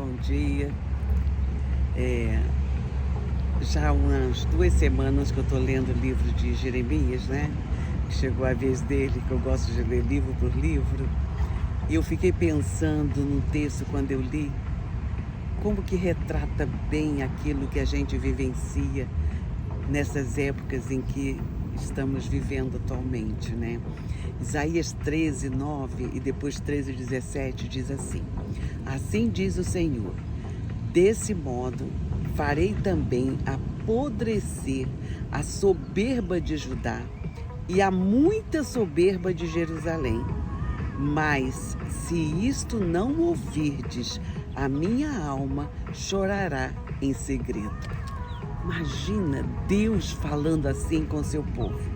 bom dia. Já há umas 2 semanas que eu estou lendo o livro de Jeremias, né? Chegou a vez dele, que eu gosto de ler livro por livro. E eu fiquei pensando no texto quando eu li, como que retrata bem aquilo que a gente vivencia nessas épocas em que estamos vivendo atualmente, né? Isaías 13:9 e depois 13:17 diz assim: Assim diz o Senhor, desse modo farei também apodrecer a soberba de Judá e a muita soberba de Jerusalém. Mas se isto não ouvirdes, a minha alma chorará em segredo. Imagina Deus falando assim com seu povo.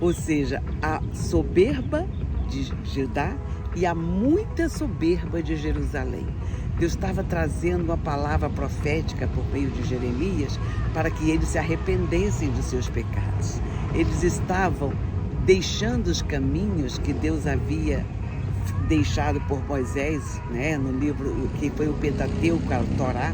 Ou seja, a soberba de Judá e a muita soberba de Jerusalém. Deus estava trazendo uma palavra profética por meio de Jeremias para que eles se arrependessem dos seus pecados. Eles estavam deixando os caminhos que Deus havia deixado por Moisés, né, no livro que foi o Pentateuco, a Torá,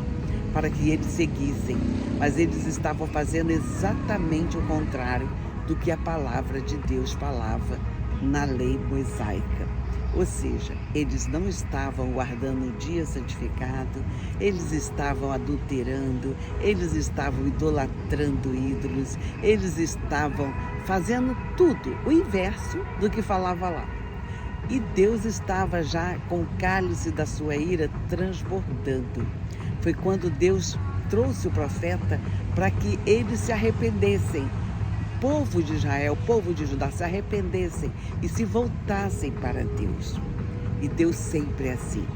para que eles seguissem. Mas eles estavam fazendo exatamente o contrário do que a palavra de Deus falava na lei mosaica. Ou seja, eles não estavam guardando o dia santificado, eles estavam adulterando, eles estavam idolatrando ídolos, eles estavam fazendo tudo o inverso do que falava lá. E Deus estava já com o cálice da sua ira transbordando. Foi quando Deus trouxe o profeta para que eles se arrependessem. Povo de Israel, povo de Judá, se arrependessem e se voltassem para Deus. E Deus sempre é assim.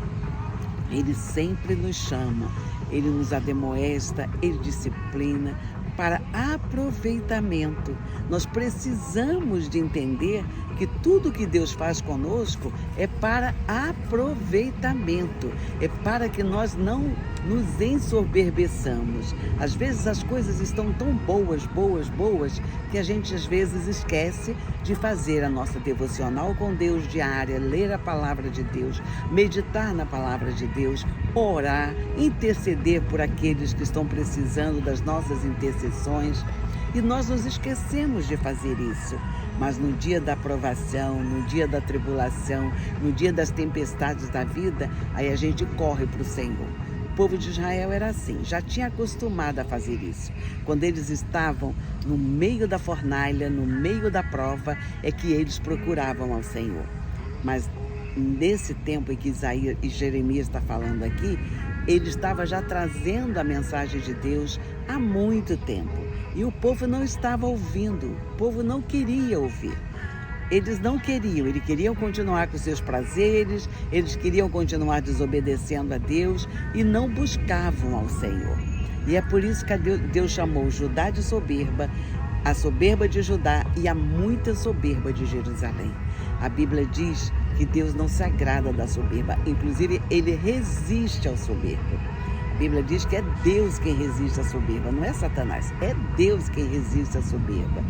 Ele sempre nos chama, Ele nos ademoesta, Ele disciplina para aproveitamento. Nós precisamos de entender que tudo que Deus faz conosco é para aproveitamento, é para que nós não nos ensoberbeçamos. Às vezes as coisas estão tão boas, que a gente às vezes esquece de fazer a nossa devocional com Deus diária, ler a palavra de Deus, meditar na palavra de Deus, orar, interceder por aqueles que estão precisando das nossas intercessões. E nós nos esquecemos de fazer isso. Mas no dia da provação, no dia da tribulação, no dia das tempestades da vida, aí a gente corre para o Senhor. O povo de Israel era assim, já tinha acostumado a fazer isso. Quando eles estavam no meio da fornalha, no meio da prova, é que eles procuravam ao Senhor. Mas nesse tempo em que Isaías e Jeremias está falando aqui, ele estava já trazendo a mensagem de Deus há muito tempo. E o povo não estava ouvindo, o povo não queria ouvir. Eles não queriam, eles queriam continuar com seus prazeres, eles queriam continuar desobedecendo a Deus e não buscavam ao Senhor. E é por isso que Deus chamou Judá de soberba, a soberba de Judá e a muita soberba de Jerusalém. A Bíblia diz que Deus não se agrada da soberba, inclusive Ele resiste ao soberbo. A Bíblia diz que é Deus quem resiste à soberba, não é Satanás, é Deus quem resiste à soberba.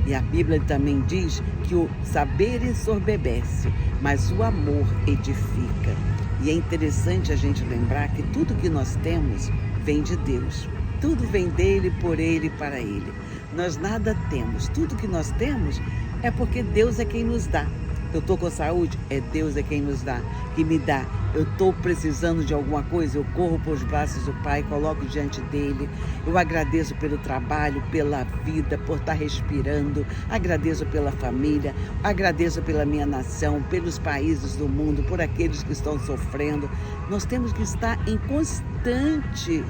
E a Bíblia também diz que o saber ensoberbece, mas o amor edifica. E é interessante a gente lembrar que tudo que nós temos vem de Deus. Tudo vem dele, por ele e para ele. Nós nada temos, tudo que nós temos é porque Deus é quem nos dá. Eu estou com saúde, é Deus é quem nos dá, que me dá. Eu estou precisando de alguma coisa, eu corro para os braços do Pai, coloco diante dele. Eu agradeço pelo trabalho, pela vida, por estar respirando. Agradeço pela família, agradeço pela minha nação, pelos países do mundo, por aqueles que estão sofrendo. Nós temos que estar em constante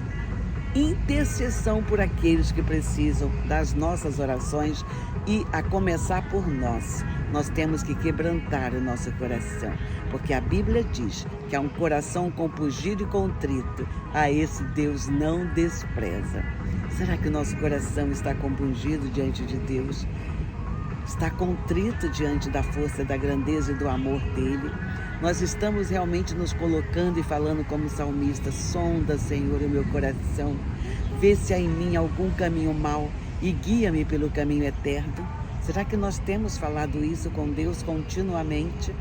intercessão por aqueles que precisam das nossas orações e a começar por nós. Nós temos que quebrantar o nosso coração, porque a Bíblia diz que há um coração compungido e contrito, a esse Deus não despreza. Será que o nosso coração está compungido diante de Deus? Está contrito diante da força, da grandeza e do amor dele? Nós estamos realmente nos colocando e falando como salmista: sonda, Senhor, o meu coração, vê se há em mim algum caminho mau e guia-me pelo caminho eterno. Será que nós temos falado isso com Deus continuamente?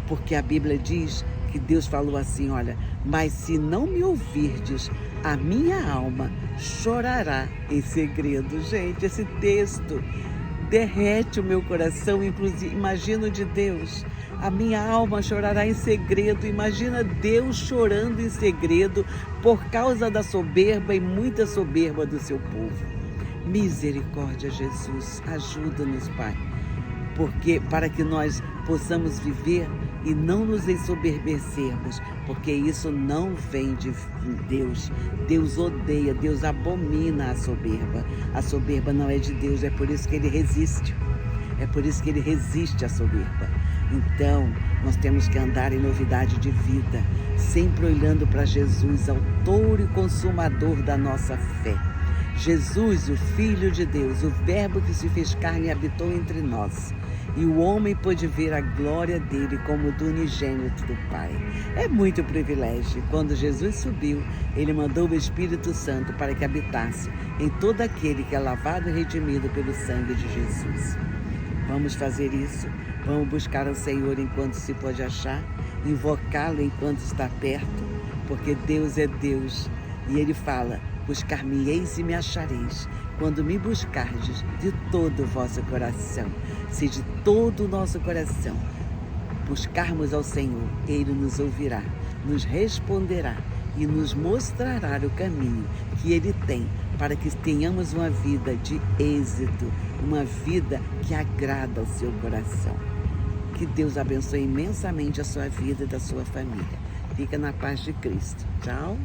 Porque a Bíblia diz que Deus falou assim, olha, mas se não me ouvirdes, a minha alma chorará em segredo. Gente, esse texto derrete o meu coração, inclusive, imagino de Deus, a minha alma chorará em segredo. Imagina Deus chorando em segredo por causa da soberba e muita soberba do seu povo. Misericórdia, Jesus, ajuda-nos, Pai, porque para que nós possamos viver e não nos ensoberbecermos, porque isso não vem de Deus. Deus odeia, Deus abomina a soberba. A soberba não é de Deus, é por isso que Ele resiste. É por isso que Ele resiste à soberba. Então, nós temos que andar em novidade de vida, sempre olhando para Jesus, autor e consumador da nossa fé. Jesus, o Filho de Deus, o Verbo que se fez carne e habitou entre nós. E o homem pôde ver a glória dele como do unigênito do Pai. É muito privilégio. Quando Jesus subiu, ele mandou o Espírito Santo para que habitasse em todo aquele que é lavado e redimido pelo sangue de Jesus. Vamos fazer isso. Vamos buscar o Senhor enquanto se pode achar, invocá-lo enquanto está perto, porque Deus é Deus. E Ele fala, buscar-me-eis e me achareis, quando me buscardes de todo o vosso coração. Se de todo o nosso coração buscarmos ao Senhor, Ele nos ouvirá, nos responderá e nos mostrará o caminho que Ele tem para que tenhamos uma vida de êxito, uma vida que agrada ao seu coração. Que Deus abençoe imensamente a sua vida e da sua família. Fica na paz de Cristo. Tchau.